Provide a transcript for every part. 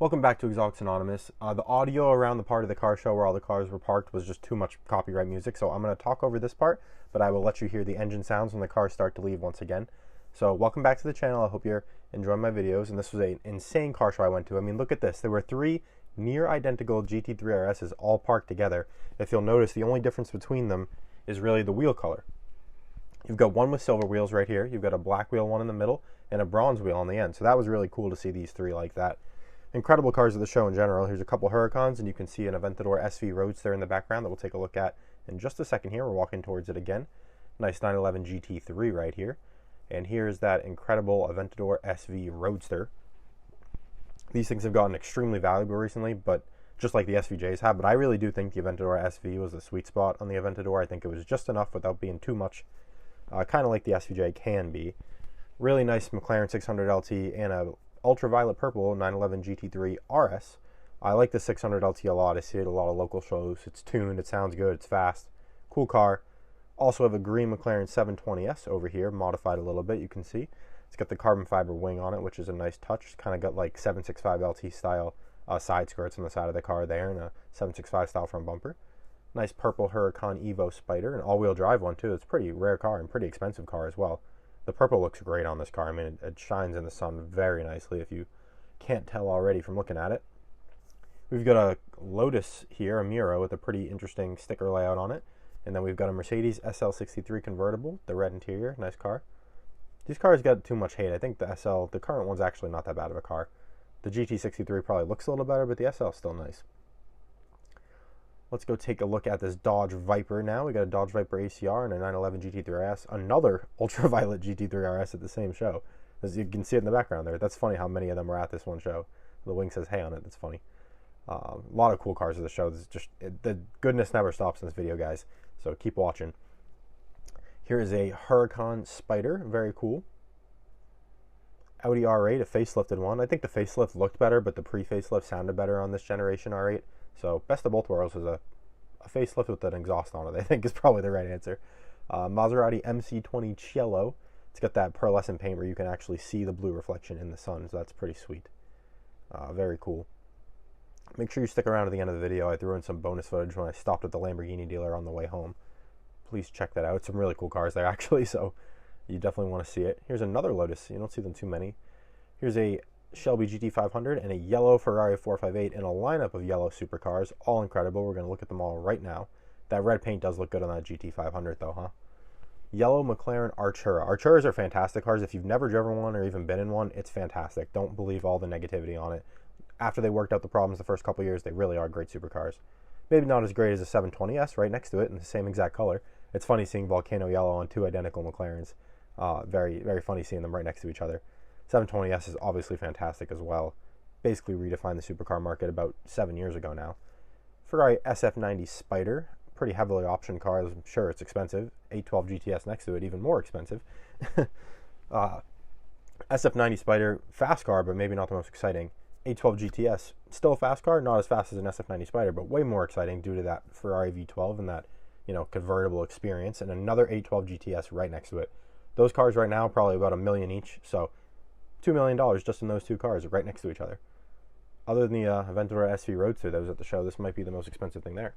Welcome back to Exotics Anonymous. The audio around the part of the car show where all the cars were parked was just too much copyright music, so I'm going to talk over this part, but I will let you hear the engine sounds when the cars start to leave once again. So welcome back to the channel. I hope you're enjoying my videos, and this was an insane car show I went to. I mean, look at this. There were three near identical GT3 RSs all parked together. If you'll notice, the only difference between them is really the wheel color. You've got one with silver wheels right here. You've got a black wheel one in the middle and a bronze wheel on the end. So that was really cool to see these three like that. Incredible cars of the show in general. Here's a couple Huracans, and you can see an Aventador SV Roadster in the background that we'll take a look at in just a second here. We're walking towards it again. Nice 911 GT3 right here. And here's that incredible Aventador SV Roadster. These things have gotten extremely valuable recently, but just like the SVJs have. But I really do think the Aventador SV was the sweet spot on the Aventador. I think it was just enough without being too much, kind of like the SVJ can be. Really nice McLaren 600 LT and a ultraviolet purple 911 GT3 RS. I like the 600 LT a lot. I see it at a lot of local shows. It's tuned, it sounds good, it's fast. Cool car. Also have a green McLaren 720S over here, modified a little bit, you can see. It's got the carbon fiber wing on it, which is a nice touch. It's kind of got like 765 LT style side skirts on the side of the car there, and a 765 style front bumper. Nice purple Huracan Evo Spider, an all-wheel drive one too. It's a pretty rare car and pretty expensive car as well. The purple looks great on this car. I mean, it shines in the sun very nicely if you can't tell already from looking at it. We've got a Lotus here, a Miro, with a pretty interesting sticker layout on it. And then we've got a Mercedes SL63 convertible, the red interior, nice car. These cars got too much hate. I think the current one's actually not that bad of a car. The GT63 probably looks a little better, but the SL's still nice. Let's go take a look at this Dodge Viper now. We got a Dodge Viper ACR and a 911 GT3 RS. Another ultraviolet GT3 RS at the same show. As you can see it in the background there. That's funny how many of them are at this one show. The wing says hey on it. That's funny. A lot of cool cars at the show. This is just the goodness never stops in this video, guys. So keep watching. Here is a Huracan Spider. Very cool. Audi R8, a facelifted one. I think the facelift looked better, but the pre-facelift sounded better on this generation R8. So best of both worlds is a facelift with an exhaust on it, I think is probably the right answer. Maserati MC20 Cielo. It's got that pearlescent paint where you can actually see the blue reflection in the sun, so that's pretty sweet. Very cool. Make sure you stick around to the end of the video. I threw in some bonus footage when I stopped at the Lamborghini dealer on the way home. Please check that out. Some really cool cars there actually, so you definitely want to see it. Here's another Lotus. You don't see them too many. Here's a Shelby GT500 and a yellow Ferrari 458 and a lineup of yellow supercars. All incredible. We're going to look at them all right now. That red paint does look good on that GT500 though, huh? Yellow McLaren Artura. Arturas are fantastic cars. If you've never driven one or even been in one, it's fantastic. Don't believe all the negativity on it. After they worked out the problems the first couple of years, they really are great supercars. Maybe not as great as a 720S right next to it in the same exact color. It's funny seeing Volcano Yellow on two identical McLarens. Very, very funny seeing them right next to each other. 720S is obviously fantastic as well. Basically redefined the supercar market about 7 years ago now. Ferrari SF90 Spider, pretty heavily optioned car. I'm sure it's expensive. 812 GTS next to it, even more expensive. SF90 Spider, fast car, but maybe not the most exciting. 812 GTS, still a fast car, not as fast as an SF90 Spider, but way more exciting due to that Ferrari V12 and that, convertible experience, and another 812 GTS right next to it. Those cars right now probably about $1 million each, so $2 million just in those two cars right next to each other. Other than the Aventador SV Roadster that was at the show, this might be the most expensive thing there.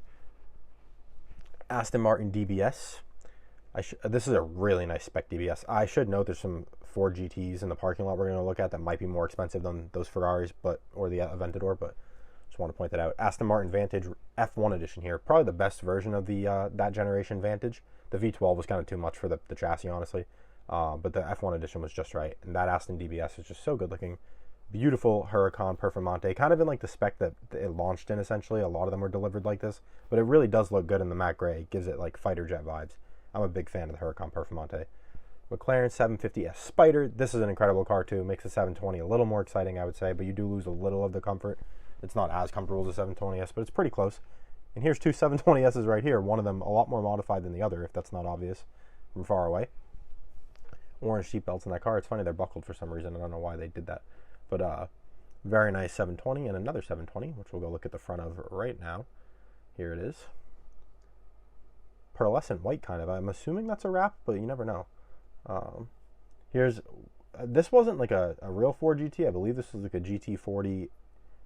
Aston Martin DBS. This is a really nice spec DBS. I should note there's some Ford GTs in the parking lot we're going to look at that might be more expensive than those Ferraris or the Aventador, but just want to point that out. Aston Martin Vantage F1 edition here. Probably the best version of the that generation Vantage. The V12 was kind of too much for the chassis, honestly. But the F1 edition was just right. And that Aston DBS is just so good looking. Beautiful Huracan Performante. Kind of in like the spec that it launched in, essentially. A lot of them were delivered like this. But it really does look good in the matte gray. It gives it like fighter jet vibes. I'm a big fan of the Huracan Performante. McLaren 750S Spider. This is an incredible car too. Makes the 720 a little more exciting, I would say. But you do lose a little of the comfort. It's not as comfortable as a 720S, but it's pretty close. And here's two 720Ss right here. One of them a lot more modified than the other, if that's not obvious from far away. Orange seat belts in that car. It's funny they're buckled for some reason. I don't know why they did that. But very nice 720 and another 720, which we'll go look at the front of right now. Here it is. Pearlescent white kind of. I'm assuming that's a wrap, but you never know. Here's this wasn't like a real Ford GT. I believe this was like a GT40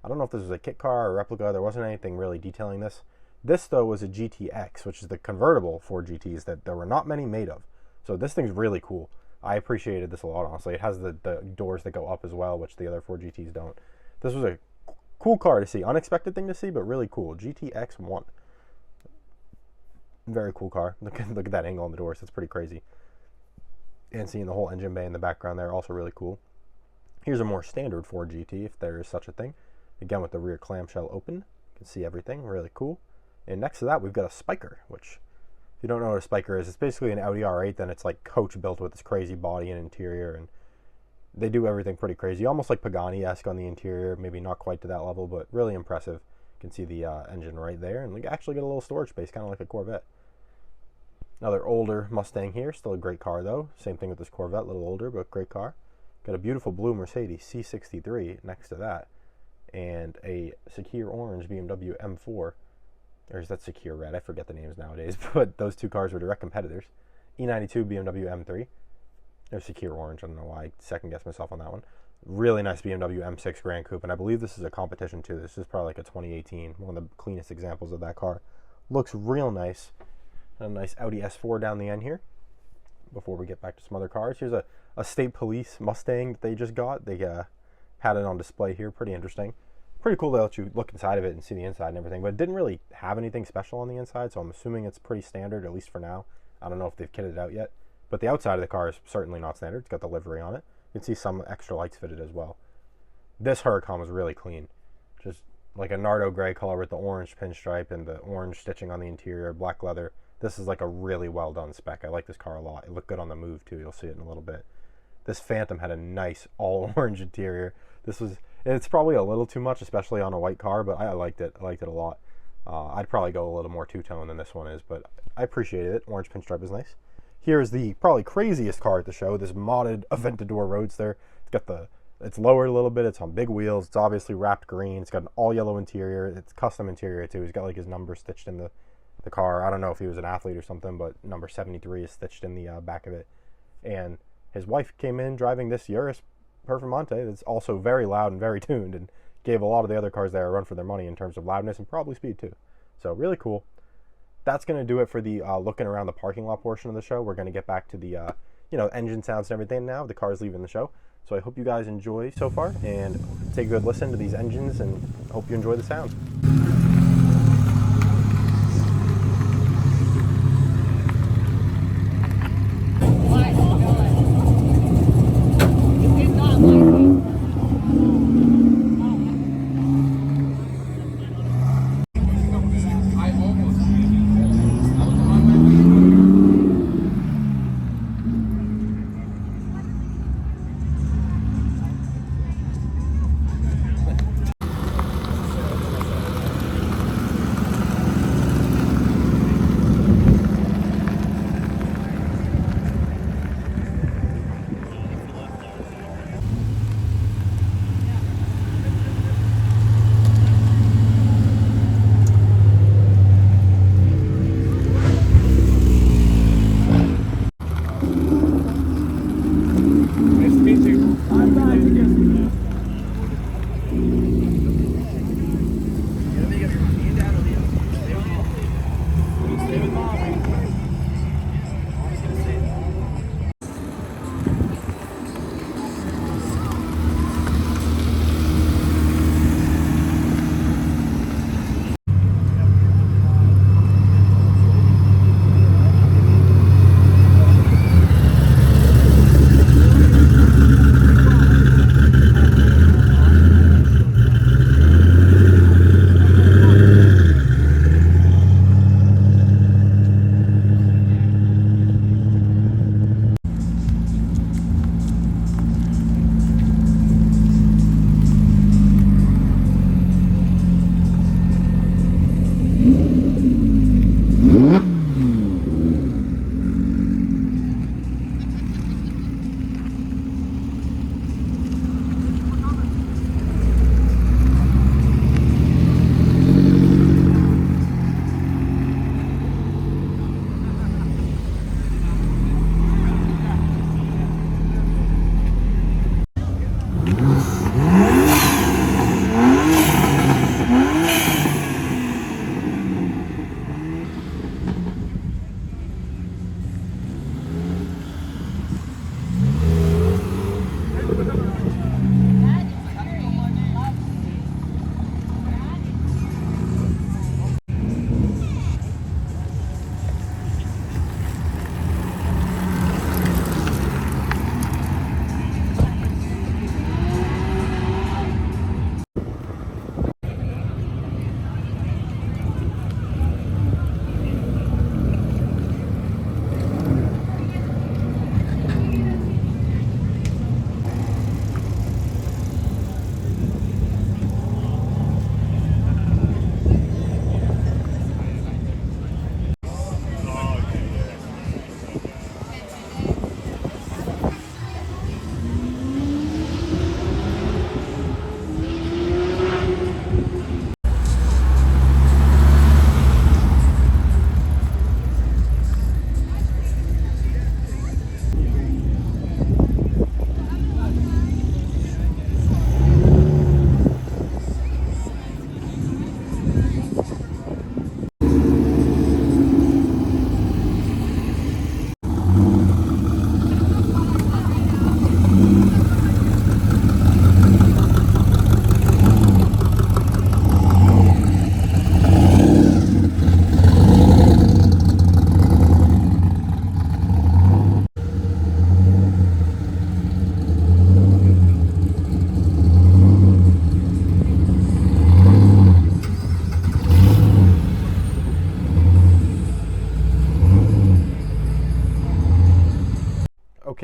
I don't know if this was a kit car or replica. There wasn't anything really detailing this. This, though, was a GTX, which is the convertible Ford GTs that there were not many made of. So this thing's really cool. I appreciated this a lot, honestly. It has the doors that go up as well, which the other Ford GTs don't. This was a cool car to see. Unexpected thing to see, but really cool. GTX-1. Very cool car. Look at that angle on the doors. It's pretty crazy. And seeing the whole engine bay in the background there, also really cool. Here's a more standard Ford GT, if there is such a thing. Again, with the rear clamshell open. You can see everything. Really cool. And next to that, we've got a Spiker, which, if you don't know what a Spiker is, it's basically an Audi R8, then it's like coach built with this crazy body and interior, and they do everything pretty crazy. Almost like Pagani-esque on the interior, maybe not quite to that level, but really impressive. You can see the engine right there, and we actually get a little storage space, kind of like a Corvette. Another older Mustang here, still a great car though. Same thing with this Corvette, a little older, but great car. Got a beautiful blue Mercedes C63 next to that, and a Secure Orange BMW M4. Or is that Secure Red? I forget the names nowadays, but those two cars were direct competitors. E92 BMW M3. There's Secure Orange, I don't know why I second-guessed myself on that one. Really nice BMW M6 Grand Coupe, and I believe this is a competition too. This is probably like a 2018, one of the cleanest examples of that car. Looks real nice. A nice Audi S4 down the end here. Before we get back to some other cars, here's a State Police Mustang that they just got. They had it on display here. Pretty interesting. Pretty cool. They let you look inside of it and see the inside and everything, but it didn't really have anything special on the inside, so I'm assuming it's pretty standard, at least for now. I don't know if they've kitted it out yet, but the outside of the car is certainly not standard. It's got the livery on it. You can see some extra lights fitted as well. This Huracan was really clean. Just like a Nardo gray color with the orange pinstripe and the orange stitching on the interior, black leather. This is like a really well done spec. I like this car a lot. It looked good on the move too. You'll see it in a little bit. This Phantom had a nice all orange interior. It's probably a little too much, especially on a white car, but I liked it. I liked it a lot. I'd probably go a little more two-tone than this one is, but I appreciated it. Orange pinstripe is nice. Here's the probably craziest car at the show, this modded Aventador Roadster. It's lowered a little bit. It's on big wheels. It's obviously wrapped green. It's got an all yellow interior. It's custom interior too. He's got like his number stitched in the car. I don't know if he was an athlete or something, but number 73 is stitched in the back of it. And his wife came in driving this Urus Performante that's also very loud and very tuned, and gave a lot of the other cars there a run for their money in terms of loudness and probably speed too. So really cool. That's going to do it for the looking around the parking lot portion of the show. We're going to get back to the engine sounds and everything now. The car's leaving the show. So I hope you guys enjoy so far, and take a good listen to these engines, and hope you enjoy the sound.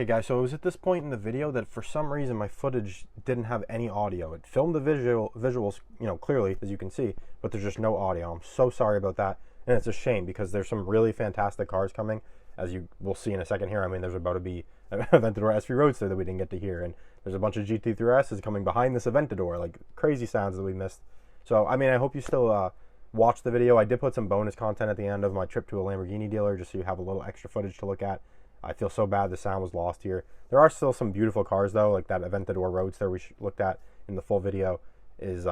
guys, so it was at this point in the video that for some reason my footage didn't have any audio. It filmed the visuals, clearly, as you can see, but there's just no audio. I'm so sorry about that, and it's a shame because there's some really fantastic cars coming, as you will see in a second here. I mean, there's about to be an Aventador SV Roadster that we didn't get to hear, and there's a bunch of GT3RSs coming behind this Aventador, like crazy sounds that we missed. So, I mean, I hope you still watch the video. I did put some bonus content at the end of my trip to a Lamborghini dealer, just so you have a little extra footage to look at. I feel so bad the sound was lost here. There are still some beautiful cars, though, like that Aventador Roadster we looked at in the full video is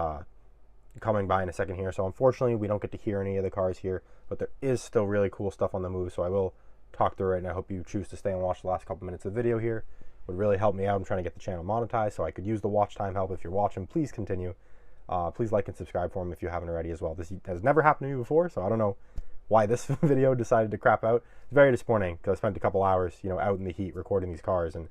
coming by in a second here. So unfortunately, we don't get to hear any of the cars here, but there is still really cool stuff on the move, so I will talk through it, and I hope you choose to stay and watch the last couple minutes of the video here. It would really help me out. I'm trying to get the channel monetized, so I could use the watch time help. If you're watching, please continue. Please like and subscribe for them if you haven't already as well. This has never happened to me before, so I don't know why this video decided to crap out. It's very disappointing because I spent a couple hours, out in the heat recording these cars, and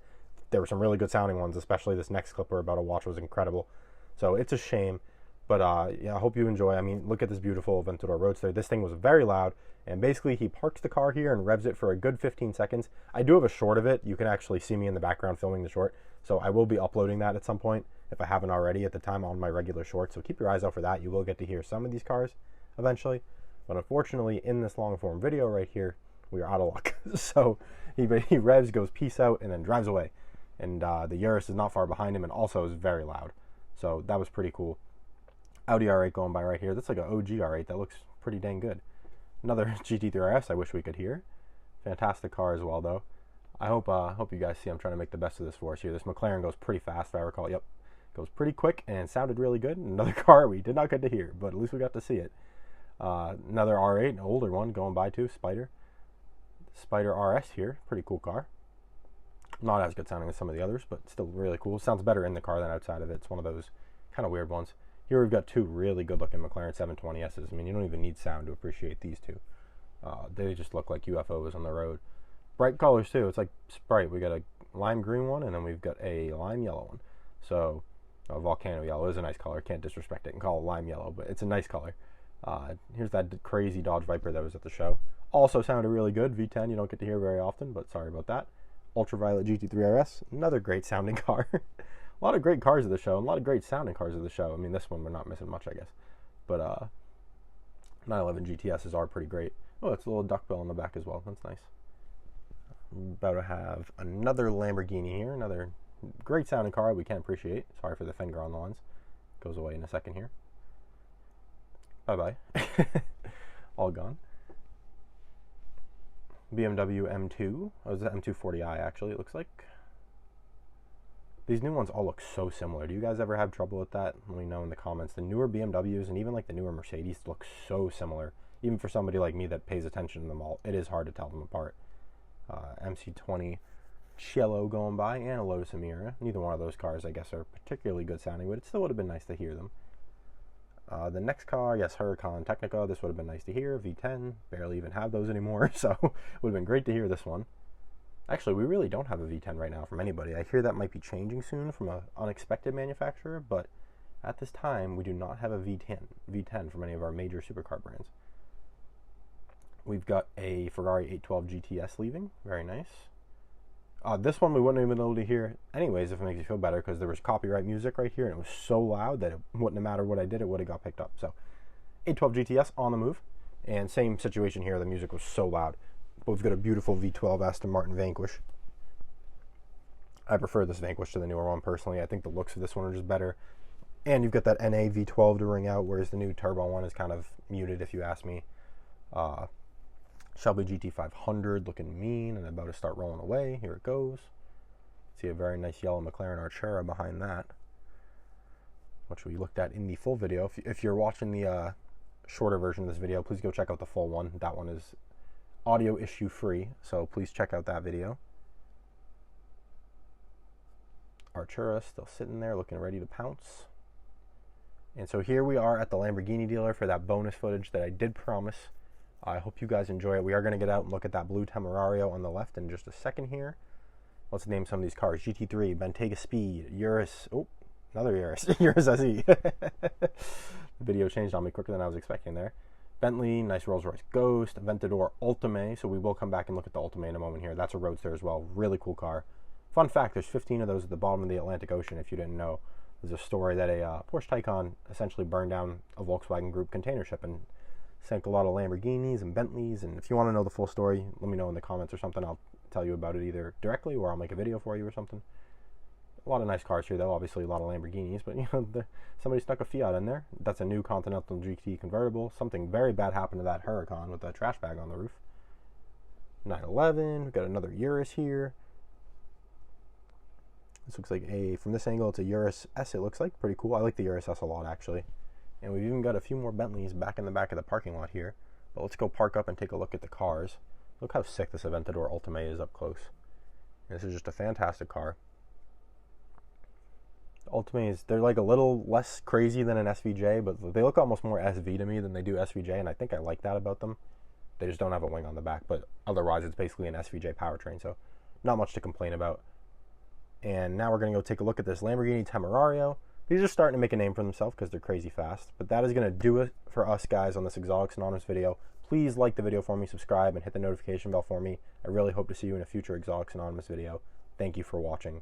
there were some really good sounding ones, especially this next clip we're about to watch was incredible. So it's a shame, but yeah, I hope you enjoy. I mean, look at this beautiful Aventador Roadster. This thing was very loud, and basically he parks the car here and revs it for a good 15 seconds. I do have a short of it. You can actually see me in the background filming the short, so I will be uploading that at some point if I haven't already at the time on my regular short. So keep your eyes out for that. You will get to hear some of these cars eventually. But unfortunately, in this long-form video right here, we are out of luck. So he revs, goes peace out, and then drives away. And the Urus is not far behind him and also is very loud. So that was pretty cool. Audi R8 going by right here. That's like an OG R8. That looks pretty dang good. Another GT3RS I wish we could hear. Fantastic car as well, though. I hope you guys see I'm trying to make the best of this for us here. This McLaren goes pretty fast, if I recall. Yep. Goes pretty quick and sounded really good. Another car we did not get to hear, but at least we got to see it. Another R8, an older one going by too, Spider RS here, pretty cool car. Not as good sounding as some of the others, but still really cool. Sounds better in the car than outside of it. It's one of those kind of weird ones. Here we've got two really good looking McLaren 720Ss. I mean, you don't even need sound to appreciate these two. They just look like UFOs on the road. Bright colors too. It's like Sprite. We got a lime green one, and then we've got a lime yellow one. So volcano yellow is a nice color. Can't disrespect it and call it lime yellow, but it's a nice color. Here's that crazy Dodge Viper that was at the show. Also sounded really good. V10 you don't get to hear very often, but sorry about that. Ultraviolet GT3RS, another great sounding car. A lot of great cars at the show, and a lot of great sounding cars at the show. I mean, this one we're not missing much, I guess. But 911 GTSs are pretty great. Oh, it's a little duckbill on the back as well. That's nice. I'm about to have another Lamborghini here, another great sounding car we can't appreciate. Sorry for the finger on the lens. Goes away in a second here. Bye-bye. All gone. BMW M2. Oh, it's the M240i, actually, it looks like. These new ones all look so similar. Do you guys ever have trouble with that? Let me know in the comments. The newer BMWs and even like the newer Mercedes look so similar. Even for somebody like me that pays attention to them all, it is hard to tell them apart. MC20 Cielo going by and a Lotus Emira. Neither one of those cars, I guess, are particularly good sounding, but it still would have been nice to hear them. The next car, yes, Huracan Technica. This would have been nice to hear. V10, barely even have those anymore, so it would have been great to hear this one. Actually, we really don't have a V10 right now from anybody. I hear that might be changing soon from an unexpected manufacturer, but at this time, we do not have a V10 from any of our major supercar brands. We've got a Ferrari 812 GTS leaving. Very nice. This one we wouldn't have been able to hear anyways, if it makes you feel better, because there was copyright music right here, and it was so loud that it wouldn't have mattered what I did, it would have got picked up. So, 812 GTS on the move, and same situation here, the music was so loud. But we've got a beautiful V12 Aston Martin Vanquish. I prefer this Vanquish to the newer one, personally. I think the looks of this one are just better. And you've got that NA V12 to ring out, whereas the new turbo one is kind of muted, if you ask me. Shelby GT500 looking mean and about to start rolling away. Here it goes. See a very nice yellow McLaren Artura behind that, which we looked at in the full video. If you're watching the shorter version of this video, please go check out the full one. That one is audio issue free, so please check out that video. Artura still sitting there looking ready to pounce. And so here we are at the Lamborghini dealer for that bonus footage that I did promise. I hope you guys enjoy it. We are going to get out and look at that blue Temerario on the left in just a second here. Let's name some of these cars. GT3, Bentayga Speed, Urus. Oh, another Urus. Urus SE. The video changed on me quicker than I was expecting there. Bentley, nice Rolls-Royce Ghost, Aventador Ultimate. So we will come back and look at the Ultimate in a moment here. That's a roadster as well. Really cool car. Fun fact, there's 15 of those at the bottom of the Atlantic Ocean, if you didn't know. There's a story that a Porsche Taycan essentially burned down a Volkswagen Group container ship and sank a lot of Lamborghinis and Bentleys. And if you want to know the full story, let me know in the comments or something. I'll tell you about it either directly or I'll make a video for you or something. A lot of nice cars here, though. Obviously, a lot of Lamborghinis, but somebody stuck a Fiat in there. That's a new Continental GT convertible. Something very bad happened to that Huracan with a trash bag on the roof. 911. We've got another Urus here. This looks like from this angle, it's a Urus S, it looks like. Pretty cool. I like the Urus S a lot, actually. And we've even got a few more Bentleys back in the back of the parking lot here. But let's go park up and take a look at the cars. Look how sick this Aventador Ultimate is up close. And this is just a fantastic car. The Ultimates, they're like a little less crazy than an SVJ, but they look almost more SV to me than they do SVJ, and I think I like that about them. They just don't have a wing on the back, but otherwise it's basically an SVJ powertrain, so not much to complain about. And now we're going to go take a look at this Lamborghini Temerario. These are starting to make a name for themselves because they're crazy fast. But that is going to do it for us guys on this Exotics Anonymous video. Please like the video for me, subscribe, and hit the notification bell for me. I really hope to see you in a future Exotics Anonymous video. Thank you for watching.